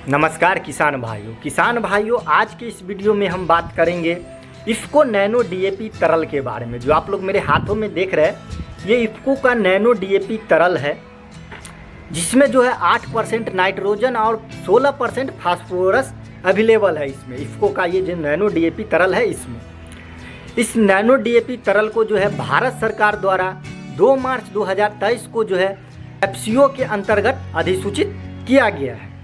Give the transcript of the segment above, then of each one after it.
नमस्कार किसान भाइयों, आज के इस वीडियो में हम बात करेंगे इफ़को नैनो डीएपी तरल के बारे में। जो आप लोग मेरे हाथों में देख रहे हैं, ये इफ़को का नैनो डीएपी तरल है, जिसमें जो है 8% नाइट्रोजन और 16% फास्फोरस अवेलेबल है। इसमें इफ़को का ये जो नैनो डीएपी तरल है, इसमें इस नैनो डीएपी तरल को जो है भारत सरकार द्वारा 2 मार्च 2023 को जो है एफसीओ के अंतर्गत अधिसूचित किया गया है।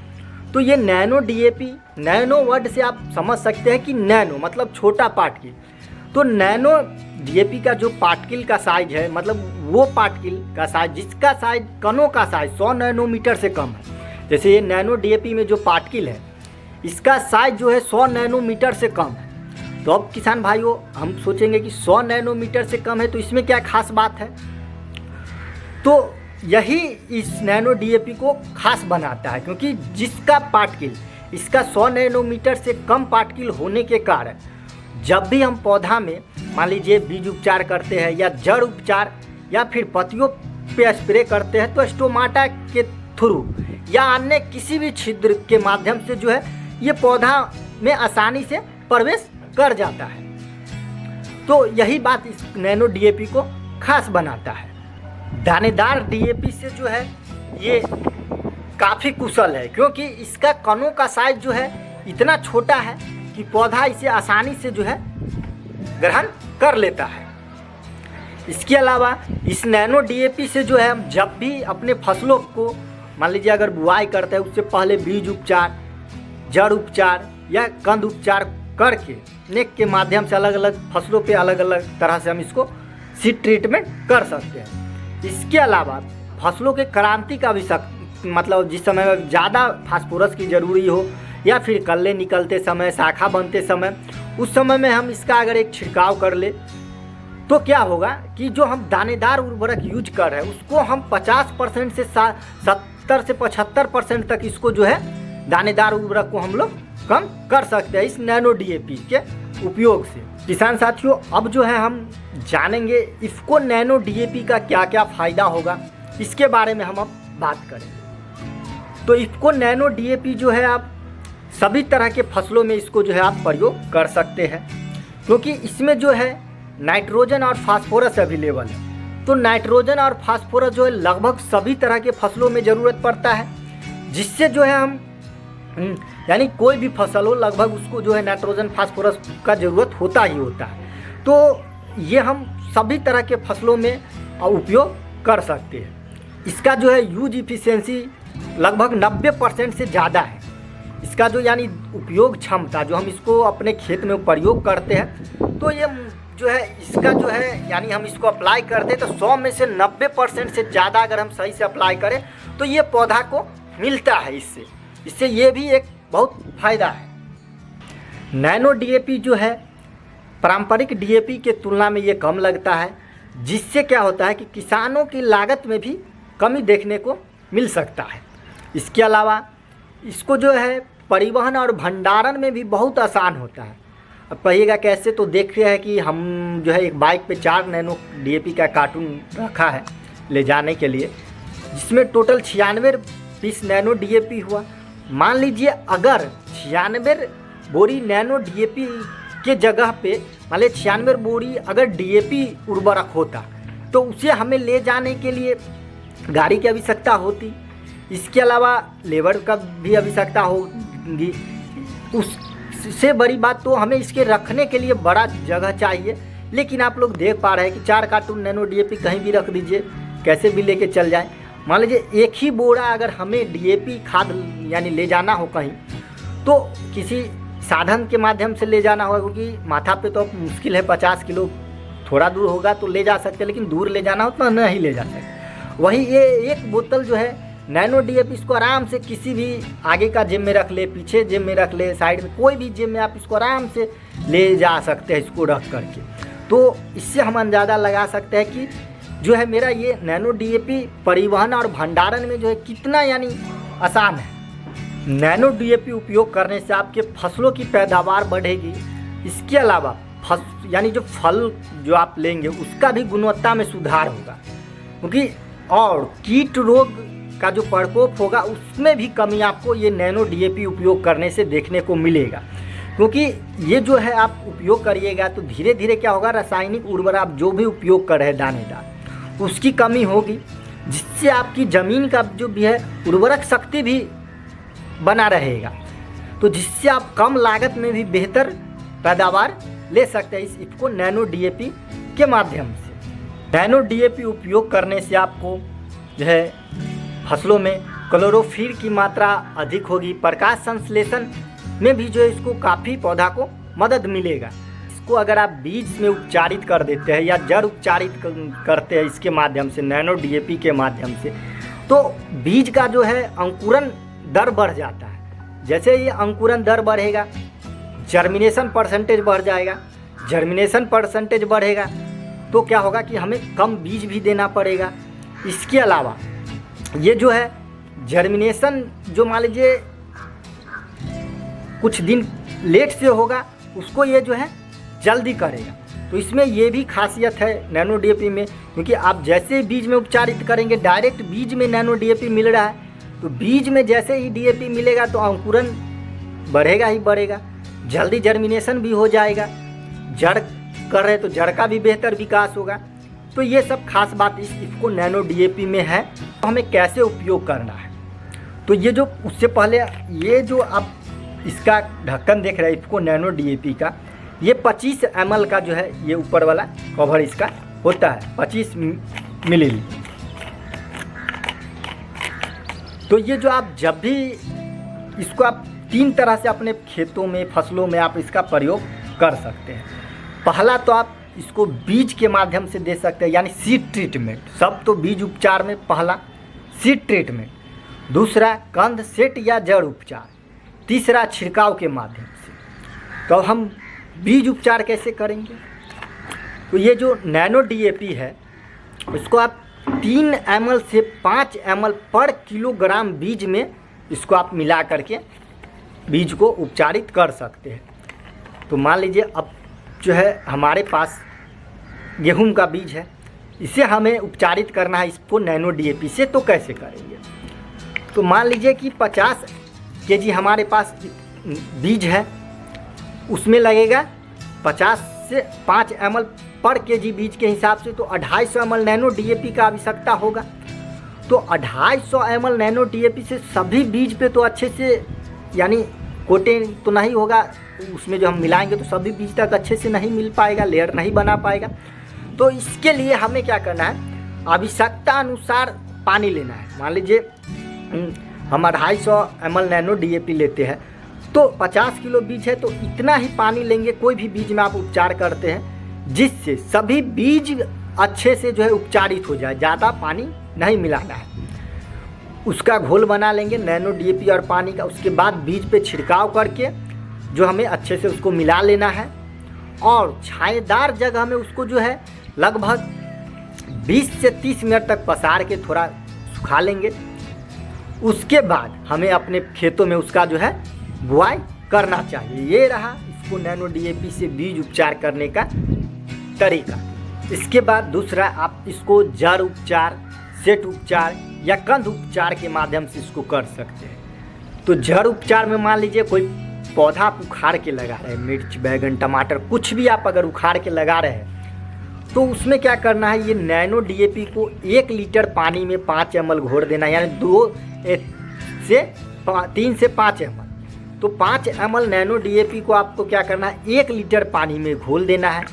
तो ये नैनो डीएपी, नैनो वर्ड से आप समझ सकते हैं कि नैनो मतलब छोटा पार्टिकल। तो नैनो डीएपी का जो पार्टिकल का साइज है, मतलब वो पार्टिकल का साइज जिसका साइज कणों का साइज 100 नैनोमीटर से कम है। जैसे ये नैनो डीएपी में जो पार्टिकल है, इसका साइज जो है 100 नैनोमीटर से कम है। तो अब किसान भाइयों, हम सोचेंगे कि 100 नैनोमीटर से कम है तो इसमें क्या खास बात है। तो यही इस नैनो डीएपी को खास बनाता है, क्योंकि जिसका पार्टिकल इसका 100 नैनोमीटर से कम पार्टिकल होने के कारण जब भी हम पौधा में मान लीजिए बीज उपचार करते हैं या जड़ उपचार या फिर पत्तियों पे स्प्रे करते हैं, तो स्टोमाटा के थ्रू या अन्य किसी भी छिद्र के माध्यम से जो है ये पौधा में आसानी से प्रवेश कर जाता है। तो यही बात इस नैनो डीएपी को खास बनाता है। दानेदार डीएपी से जो है ये काफ़ी कुशल है, क्योंकि इसका कणों का साइज जो है इतना छोटा है कि पौधा इसे आसानी से जो है ग्रहण कर लेता है। इसके अलावा इस नैनो डीएपी से जो है हम जब भी अपने फसलों को मान लीजिए अगर बुआई करते हैं, उससे पहले बीज उपचार, जड़ उपचार या कंद उपचार करके नेक के माध्यम से अलग अलग फसलों पे अलग अलग तरह से हम इसको सीड ट्रीटमेंट कर सकते हैं। इसके अलावा फसलों के क्रांति का भी मतलब जिस समय में ज़्यादा फास्फोरस की ज़रूरी हो या फिर कल्ले निकलते समय, शाखा बनते समय, उस समय में हम इसका अगर एक छिड़काव कर ले तो क्या होगा कि जो हम दानेदार उर्वरक यूज कर रहे हैं उसको हम 50% से 70 से 75% तक इसको जो है दानेदार उर्वरक को हम लोग कम कर सकते हैं इस नैनो डीएपी के उपयोग से। किसान साथियों, अब जो है हम जानेंगे इफ़को नैनो डीएपी का क्या क्या फ़ायदा होगा, इसके बारे में हम अब बात करेंगे। तो इफ़को नैनो डीएपी जो है आप सभी तरह के फसलों में इसको जो है आप प्रयोग कर सकते हैं, क्योंकि इसमें जो है नाइट्रोजन और फास्फोरस अवेलेबल है। तो नाइट्रोजन और फास्फोरस जो है लगभग सभी तरह के फसलों में ज़रूरत पड़ता है, जिससे जो है हम यानी कोई भी फसल हो लगभग उसको जो है नाइट्रोजन फास्फोरस का ज़रूरत होता ही होता है। तो ये हम सभी तरह के फसलों में उपयोग कर सकते हैं। इसका जो है यूज इफिशियंसी लगभग 90% से ज़्यादा है। इसका जो यानी उपयोग क्षमता जो हम इसको अपने खेत में प्रयोग करते हैं, तो ये जो है इसका जो है यानी हम इसको अप्लाई करते हैं तो 100 में से 90% से ज़्यादा अगर हम सही से अप्लाई करें तो ये पौधा को मिलता है। इससे ये भी एक बहुत फ़ायदा है। नैनो डीएपी जो है पारंपरिक डीएपी के तुलना में ये कम लगता है, जिससे क्या होता है कि किसानों की लागत में भी कमी देखने को मिल सकता है। इसके अलावा इसको जो है परिवहन और भंडारण में भी बहुत आसान होता है। अब कहिएगा कैसे, तो देख रहे हैं कि हम जो है एक बाइक पे 4 नैनो डीएपी का कार्टून रखा है ले जाने के लिए, जिसमें टोटल 96 पीस नैनो डीएपी हुआ। मान लीजिए अगर 96 बोरी नैनो डीएपी के जगह पे मान लीजिए 96 बोरी अगर डीएपी उर्वरक होता तो उसे हमें ले जाने के लिए गाड़ी की आवश्यकता होती। इसके अलावा लेबर का भी आवश्यकता होगी। उससे बड़ी बात तो हमें इसके रखने के लिए बड़ा जगह चाहिए। लेकिन आप लोग देख पा रहे हैं कि 4 कार्टून नैनो डीएपी कहीं भी रख दीजिए, कैसे भी लेके चल जाए। मान लीजिए एक ही बोरा अगर हमें डीएपी खाद यानी ले जाना हो कहीं, तो किसी साधन के माध्यम से ले जाना होगा, क्योंकि माथा पे तो अब मुश्किल है 50 किलो, थोड़ा दूर होगा तो ले जा सकते हैं, लेकिन दूर ले जाना हो तो नहीं ले जा सकते। वहीं ये एक बोतल जो है नैनो डीएपी, इसको आराम से किसी भी आगे का जेब में रख ले, पीछे जेब में रख ले, साइड में कोई भी जेब में आप इसको आराम से ले जा सकते हैं इसको रख करके। तो इससे हम अंदाज़ा लगा सकते हैं कि जो है मेरा ये नैनो डीएपी परिवहन और भंडारण में जो है कितना यानी आसान है। नैनो डीएपी उपयोग करने से आपके फसलों की पैदावार बढ़ेगी। इसके अलावा यानी जो फल जो आप लेंगे उसका भी गुणवत्ता में सुधार होगा, क्योंकि और कीट रोग का जो प्रकोप होगा उसमें भी कमी आपको ये नैनो डीएपी उपयोग करने से देखने को मिलेगा। क्योंकि ये जो है आप उपयोग करिएगा तो धीरे धीरे क्या होगा, रासायनिक उर्वरक आप जो भी उपयोग कर रहे हैं दानेदार, उसकी कमी होगी, जिससे आपकी ज़मीन का जो भी है उर्वरक शक्ति भी बना रहेगा, तो जिससे आप कम लागत में भी बेहतर पैदावार ले सकते हैं इस इफ़को नैनो डीएपी के माध्यम से। नैनो डीएपी उपयोग करने से आपको जो है फसलों में क्लोरोफिल की मात्रा अधिक होगी, प्रकाश संश्लेषण में भी जो है इसको काफ़ी पौधा को मदद मिलेगा। इसको अगर आप बीज में उपचारित कर देते हैं या जड़ उपचारित करते हैं इसके माध्यम से, नैनो डीएपी के माध्यम से, तो बीज का जो है अंकुरन दर बढ़ जाता है। जैसे ये अंकुरन दर बढ़ेगा, जर्मिनेशन परसेंटेज बढ़ जाएगा, जर्मिनेशन परसेंटेज बढ़ेगा तो क्या होगा कि हमें कम बीज भी देना पड़ेगा। इसके अलावा ये जो है जर्मिनेशन जो मान लीजिए कुछ दिन लेट से होगा, उसको ये जो है जल्दी करेगा। तो इसमें ये भी खासियत है नैनो डीएपी में, क्योंकि आप जैसे बीज में उपचारित करेंगे, डायरेक्ट बीज में नैनो डीएपी मिल रहा है, तो बीज में जैसे ही डीएपी मिलेगा तो अंकुरन बढ़ेगा ही बढ़ेगा, जल्दी जर्मिनेशन भी हो जाएगा, जड़ कर रहे तो जड़ का भी बेहतर विकास होगा। तो ये सब खास बात इस इफ़को नैनो डीएपी में है। तो हमें कैसे उपयोग करना है, तो ये जो उससे पहले ये जो आप इसका ढक्कन देख रहे हैं इफ़को नैनो डीएपी का, ये 25 ml का जो है ये ऊपर वाला कवर इसका होता है, 25 मिलीलीटर। तो ये जो आप जब भी इसको आप 3 तरह से अपने खेतों में फसलों में आप इसका प्रयोग कर सकते हैं। पहला तो आप इसको बीज के माध्यम से दे सकते हैं, यानी सीड ट्रीटमेंट। सब तो बीज उपचार में पहला सीड ट्रीटमेंट, दूसरा कंद सेट या जड़ उपचार, तीसरा छिड़काव के माध्यम से। तो हम बीज उपचार कैसे करेंगे, तो ये जो नैनो डीएपी है इसको आप 3 ml से 5 ml पर किलोग्राम बीज में इसको आप मिला करके बीज को उपचारित कर सकते हैं। तो मान लीजिए अब जो है हमारे पास गेहूं का बीज है, इसे हमें उपचारित करना है इसको नैनो डीएपी से, तो कैसे करेंगे। तो मान लीजिए कि 50 kg हमारे पास बीज है, उसमें लगेगा 50 से 5 ml पर kg बीज के हिसाब से, तो 250 ml नैनो डीएपी का आवश्यकता होगा। तो 250 ml नैनो डीएपी से सभी बीज पे तो अच्छे से, यानी कोटिंग तो नहीं होगा, उसमें जो हम मिलाएंगे तो सभी बीज तक अच्छे से नहीं मिल पाएगा, लेयर नहीं बना पाएगा। तो इसके लिए हमें क्या करना है, आवश्यकता अनुसार पानी लेना है। मान लीजिए हम 250 ml नैनो डीएपी लेते हैं, तो 50 किलो बीज है तो इतना ही पानी लेंगे। कोई भी बीज में आप उपचार करते हैं जिससे सभी बीज अच्छे से जो है उपचारित हो जाए, ज़्यादा पानी नहीं मिलाना है। उसका घोल बना लेंगे नैनो डीएपी और पानी का, उसके बाद बीज पे छिड़काव करके जो हमें अच्छे से उसको मिला लेना है, और छाएदार जगह में उसको जो है लगभग 20 से 30 मिनट तक पसार के थोड़ा सुखा लेंगे। उसके बाद हमें अपने खेतों में उसका जो है बुआई करना चाहिए। ये रहा इसको नैनो डीएपी से बीज उपचार करने का तरीका। इसके बाद दूसरा, आप इसको जड़ उपचार, सेट उपचार या कंद उपचार के माध्यम से इसको कर सकते हैं। तो जड़ उपचार में मान लीजिए कोई पौधा आप उखाड़ के लगा रहे हैं, मिर्च, बैगन, टमाटर, कुछ भी आप अगर उखाड़ के लगा रहे हैं, तो उसमें क्या करना है, ये नैनो डीएपी को 1 लीटर पानी में 5 ml घोर देना, यानी 3 से 5 ml। तो 5 ml नैनो डीएपी को आपको क्या करना है, 1 लीटर पानी में घोल देना है।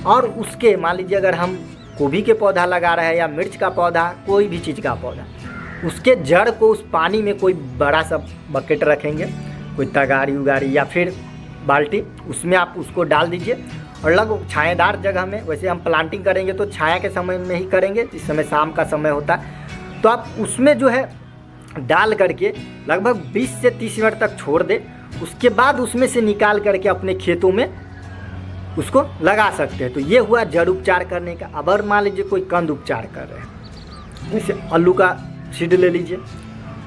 और उसके मान लीजिए अगर हम गोभी के पौधा लगा रहे हैं या मिर्च का पौधा, कोई भी चीज़ का पौधा, उसके जड़ को उस पानी में कोई बड़ा सा बकेट रखेंगे, कोई तगारी उगारी या फिर बाल्टी, उसमें आप उसको डाल दीजिए और लगभग छायादार जगह में। वैसे हम प्लांटिंग करेंगे तो छाया के समय में ही करेंगे, जिस समय शाम का समय होता है। तो आप उसमें जो है डाल करके लगभग 20 से 30 मिनट तक छोड़ दें। उसके बाद उसमें से निकाल करके अपने खेतों में उसको लगा सकते हैं। तो ये हुआ जड़ उपचार करने का। अब और मान लीजिए कोई कंद उपचार कर रहे हैं, जैसे आलू का सीड ले लीजिए,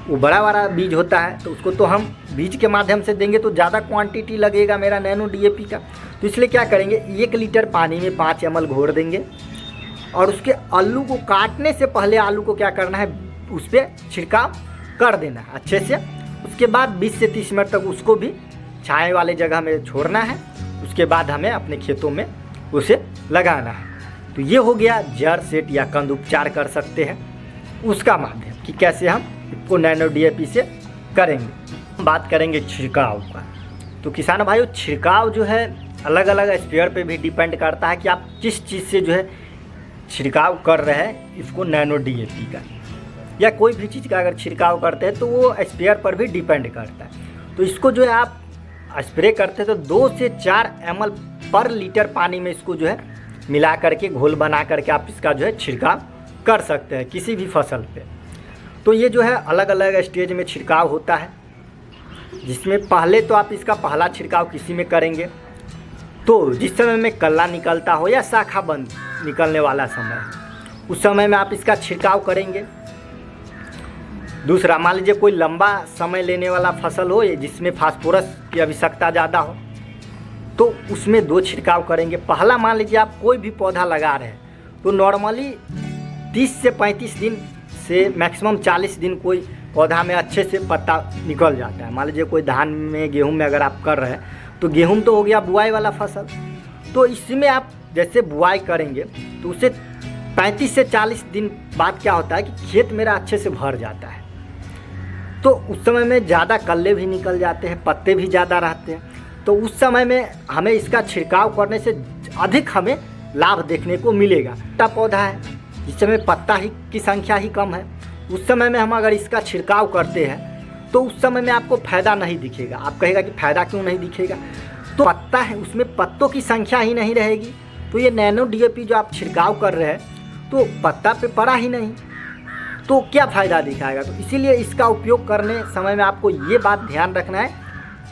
वो बड़ा बड़ा बीज होता है, तो उसको तो हम बीज के माध्यम से देंगे तो ज़्यादा क्वांटिटी लगेगा मेरा नैनो डीएपी का। तो इसलिए क्या करेंगे, 1 लीटर पानी में 5 ml घोर देंगे, और उसके आलू को काटने से पहले आलू को क्या करना है, उस पर छिड़काव कर देना है अच्छे से। उसके बाद 20 से 30 मिनट तक उसको भी छाए वाले जगह में छोड़ना है। उसके बाद हमें अपने खेतों में उसे लगाना है। तो ये हो गया जड़ सेट या कंद उपचार कर सकते हैं उसका माध्यम कि कैसे हम इफको नैनो डीएपी से करेंगे। हम बात करेंगे छिड़काव का। तो किसान भाइयों, छिड़काव जो है अलग अलग स्प्रेयर पे भी डिपेंड करता है कि आप किस चीज़ से जो है छिड़काव कर रहे हैं इफको नैनो डीएपी का, या कोई भी चीज़ का अगर छिड़काव करते हैं तो वो स्प्रेयर पर भी डिपेंड करता है। तो इसको जो है आप स्प्रे करते हैं तो 2 से 4 ml पर लीटर पानी में इसको जो है मिला करके घोल बना करके आप इसका जो है छिड़काव कर सकते हैं किसी भी फसल पे। तो ये जो है अलग अलग स्टेज में छिड़काव होता है, जिसमें पहले तो आप इसका पहला छिड़काव किसी में करेंगे तो जिस समय में कल्ला निकलता हो या शाखा बंद निकलने वाला समय है उस समय में आप इसका छिड़काव करेंगे। दूसरा, मान लीजिए कोई लंबा समय लेने वाला फसल हो जिसमें फास्फोरस की आवश्यकता ज़्यादा हो तो उसमें 2 छिड़काव करेंगे। पहला, मान लीजिए आप कोई भी पौधा लगा रहे हैं तो नॉर्मली 30 से 35 दिन से मैक्सिमम 40 दिन कोई पौधा में अच्छे से पत्ता निकल जाता है। मान लीजिए कोई धान में, गेहूं में अगर आप कर रहे हैं तो गेहूं तो हो गया बुआई वाला फसल, तो इसमें आप जैसे बुआई करेंगे तो उससे 35 से 40 दिन बाद क्या होता है कि खेत मेरा अच्छे से भर जाता है। तो उस समय में ज़्यादा कल्ले भी निकल जाते हैं, पत्ते भी ज़्यादा रहते हैं। तो उस समय में हमें इसका छिड़काव करने से अधिक हमें लाभ देखने को मिलेगा। छोटा पौधा है जिस समय पत्ता ही की संख्या ही कम है, उस समय में हम अगर इसका छिड़काव करते हैं तो उस समय में आपको फ़ायदा नहीं दिखेगा। आप कहेगा कि फ़ायदा क्यों नहीं दिखेगा, तो पत्ता है उसमें पत्तों की संख्या ही नहीं रहेगी। तो ये नैनो डीएपी जो आप छिड़काव कर रहे हैं तो पत्ता पे पड़ा ही नहीं, तो क्या फ़ायदा दिखाएगा। तो इसीलिए इसका उपयोग करने समय में आपको ये बात ध्यान रखना है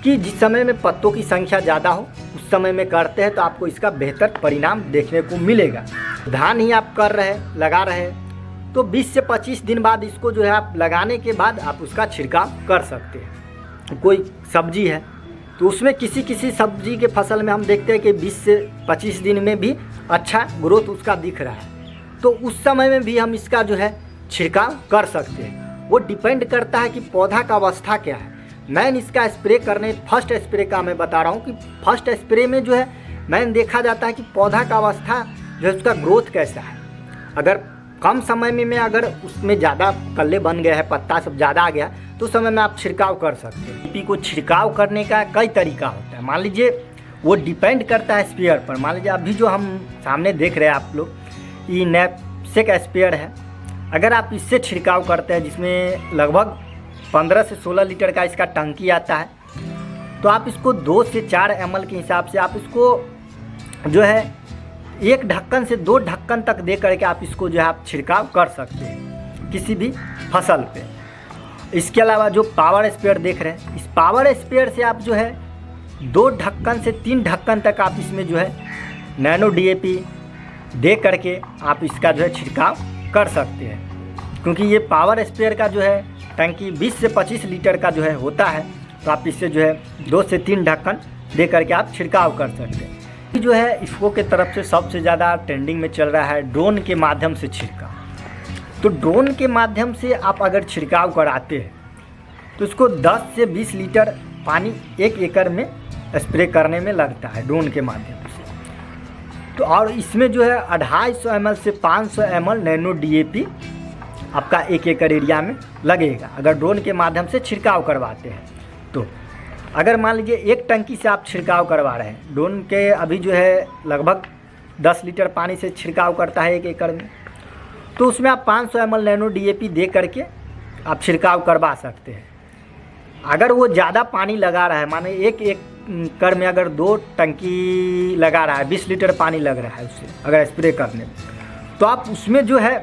कि जिस समय में पत्तों की संख्या ज़्यादा हो उस समय में करते हैं तो आपको इसका बेहतर परिणाम देखने को मिलेगा। धान ही आप कर रहे हैं, लगा रहे हैं तो 20 से 25 दिन बाद इसको जो है आप लगाने के बाद आप उसका छिड़काव कर सकते हैं। कोई सब्जी है तो उसमें किसी सब्जी के फसल में हम देखते हैं कि 20 से 25 दिन में भी अच्छा ग्रोथ उसका दिख रहा है, तो उस समय में भी हम इसका जो है छिड़काव कर सकते हैं। वो डिपेंड करता है कि पौधा का अवस्था क्या है। मैंने इसका स्प्रे करने फर्स्ट स्प्रे का मैं बता रहा हूँ कि फर्स्ट स्प्रे में जो है मैंने देखा जाता है कि पौधा का अवस्था जो है उसका ग्रोथ कैसा है। अगर कम समय में अगर उसमें ज़्यादा कल्ले बन गए हैं, पत्ता सब ज़्यादा आ गया तो उस समय में आप छिड़काव कर सकते हैं। डीएपी को छिड़काव करने का कई तरीका होता है। मान लीजिए वो डिपेंड करता है स्प्रेयर पर। मान लीजिए अभी जो हम सामने देख रहे हैं आप लोग, ये नैपसेक स्प्रेयर है। अगर आप इससे छिड़काव करते हैं जिसमें लगभग 15 से 16 लीटर का इसका टंकी आता है, तो आप इसको 2 से 4 ml के हिसाब से आप इसको जो है 1 ढक्कन से 2 ढक्कन तक दे करके आप इसको जो है आप छिड़काव कर सकते हैं किसी भी फसल पे। इसके अलावा जो पावर स्प्रेयर देख रहे हैं, इस पावर स्प्रेयर से आप जो है 2 ढक्कन से 3 ढक्कन तक आप इसमें जो है नैनो डीएपी दे करके आप इसका जो है छिड़काव कर सकते हैं। क्योंकि ये पावर स्प्रेयर का जो है टंकी 20 से 25 लीटर का जो है होता है, तो आप इससे जो है 2 से 3 ढक्कन दे करके आप छिड़काव कर सकते हैं। जो है इफको के तरफ से सबसे ज़्यादा ट्रेंडिंग में चल रहा है ड्रोन के माध्यम से छिड़काव। तो ड्रोन के माध्यम से आप अगर छिड़काव कराते हैं तो इसको 10 से 20 लीटर पानी 1 एकड़ में स्प्रे करने में लगता है ड्रोन के माध्यम से। तो और इसमें जो है 250 ml से 500 ml नैनो डीएपी आपका 1 एकड़ एरिया में लगेगा अगर ड्रोन के माध्यम से छिड़काव करवाते हैं। तो अगर मान लीजिए 1 टंकी से आप छिड़काव करवा रहे हैं, ड्रोन के अभी जो है लगभग 10 लीटर पानी से छिड़काव करता है 1 एकड़ में, तो उसमें आप 500 ml नैनो डीएपी दे करके आप छिड़काव करवा सकते हैं। अगर वो ज़्यादा पानी लगा रहा है, माने 1 एकड़ में अगर 2 टंकी लगा रहा है, 20 लीटर पानी लग रहा है उससे अगर स्प्रे करने में, तो आप उसमें जो है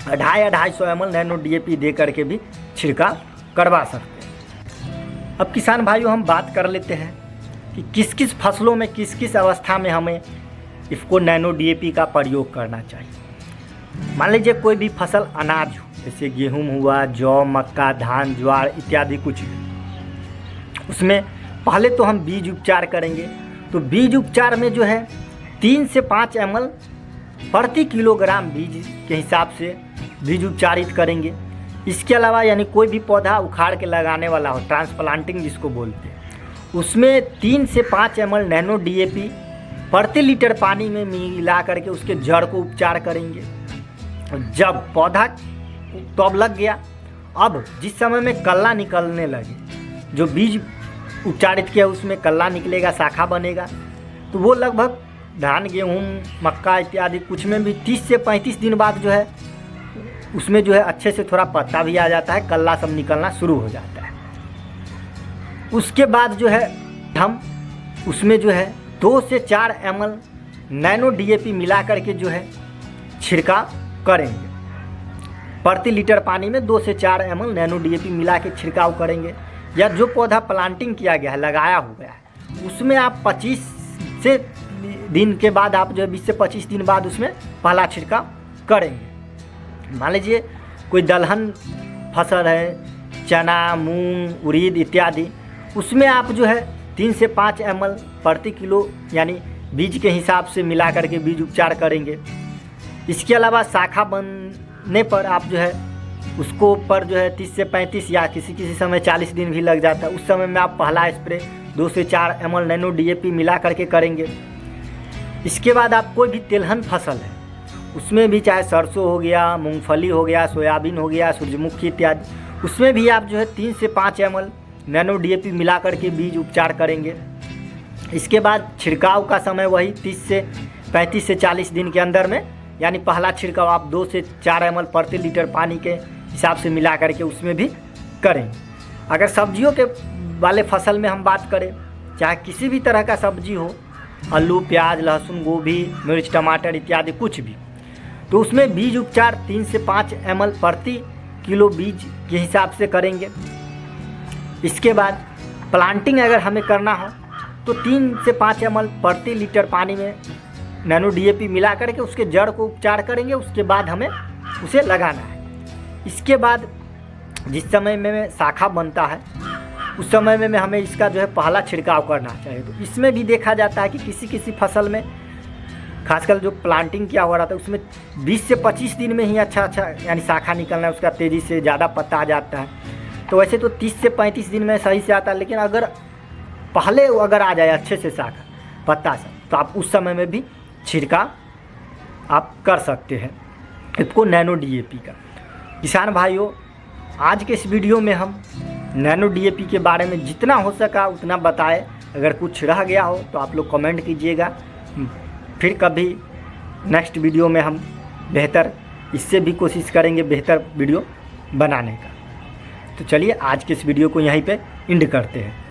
250 ml नैनो डीएपी दे करके भी छिड़काव करवा सकते हैं। अब किसान भाइयों हम बात कर लेते हैं कि किस किस फसलों में किस किस अवस्था में हमें इफको नैनो डीएपी का प्रयोग करना चाहिए। मान लीजिए कोई भी फसल अनाज हो, जैसे गेहूं हुआ, जौ, मक्का, धान, ज्वार इत्यादि कुछ भी, उसमें पहले तो हम बीज उपचार करेंगे। तो बीज उपचार में जो है 3 से 5 ml प्रति किलोग्राम बीज के हिसाब से बीज उपचारित करेंगे। इसके अलावा यानी कोई भी पौधा उखाड़ के लगाने वाला हो, ट्रांसप्लांटिंग जिसको बोलते हैं, उसमें 3 से 5 ml नैनो DAP प्रति लीटर पानी में मिला करके उसके जड़ को उपचार करेंगे। जब पौधा टब लग गया, अब जिस समय में कल्ला निकलने लगे, जो बीज उपचारित किया उसमें कल्ला निकलेगा, शाखा बनेगा, तो वो लगभग धान, गेहूँ, मक्का इत्यादि कुछ में भी 30 से 35 दिन बाद जो है उसमें जो है अच्छे से थोड़ा पत्ता भी आ जाता है, कल्ला सब निकलना शुरू हो जाता है। उसके बाद जो है हम उसमें जो है 2 से 4 ml नैनो DAP मिला करके जो है छिड़काव करेंगे। प्रति लीटर पानी में 2 से 4 ml नैनो DAP मिला के छिड़काव करेंगे। या जो पौधा प्लांटिंग किया गया है, लगाया हुआ है, उसमें आप 25 से दिन के बाद आप जो है 20 से 25 दिन बाद उसमें पहला छिड़काव करेंगे। मान लीजिए कोई दलहन फसल है, चना, मूंग, उड़ीद इत्यादि, उसमें आप जो है 3 से 5 ml प्रति किलो यानी बीज के हिसाब से मिला करके बीज उपचार करेंगे। इसके अलावा शाखा बनने पर आप जो है उसको पर जो है 30 से 35 या किसी समय 40 दिन भी लग जाता है, उस समय में आप पहला स्प्रे 2 से 4 ml नैनो DAP मिला करके करेंगे। इसके बाद आप कोई भी तिलहन फसल है, उसमें भी चाहे सरसों हो गया, मूंगफली हो गया, सोयाबीन हो गया, सूरजमुखी इत्यादि, उसमें भी आप जो है 3 से 5 ml नैनो DAP मिला करके बीज उपचार करेंगे। इसके बाद छिड़काव का समय वही 30 से 35 से 40 दिन के अंदर में, यानी पहला छिड़काव आप 2 से 4 ml प्रति लीटर पानी के हिसाब से मिला करके उसमें भी करेंगे। अगर सब्जियों के वाले फसल में हम बात करें, चाहे किसी भी तरह का सब्जी हो, आलू, प्याज, लहसुन, गोभी, मिर्च, टमाटर इत्यादि कुछ भी, तो उसमें बीज उपचार 3 से 5 ml प्रति किलो बीज के हिसाब से करेंगे। इसके बाद प्लांटिंग अगर हमें करना हो तो 3 से 5 ml प्रति लीटर पानी में नैनो DAP मिला करके उसके जड़ को उपचार करेंगे। उसके बाद हमें उसे लगाना है। इसके बाद जिस समय में शाखा बनता है, उस समय में हमें इसका जो है पहला छिड़काव करना चाहिए। तो इसमें भी देखा जाता है कि किसी फसल में, खासकर जो प्लांटिंग किया हुआ रहता है, उसमें 20 से 25 दिन में ही अच्छा यानी शाखा निकलना है, उसका तेज़ी से ज़्यादा पत्ता आ जाता है। तो वैसे तो 30 से 35 दिन में सही से आता है, लेकिन अगर पहले आ जाए अच्छे से शाखा पत्ता से, तो आप उस समय में भी छिड़काव आप कर सकते हैं इसको नैनो DAP का। किसान भाइयों, आज के इस वीडियो में हम नैनो DAP के बारे में जितना हो सका उतना बताए। अगर कुछ रह गया हो तो आप लोग कमेंट कीजिएगा, फिर कभी नेक्स्ट वीडियो में हम बेहतर, इससे भी कोशिश करेंगे बेहतर वीडियो बनाने का। तो चलिए आज के इस वीडियो को यहीं पे एंड करते हैं।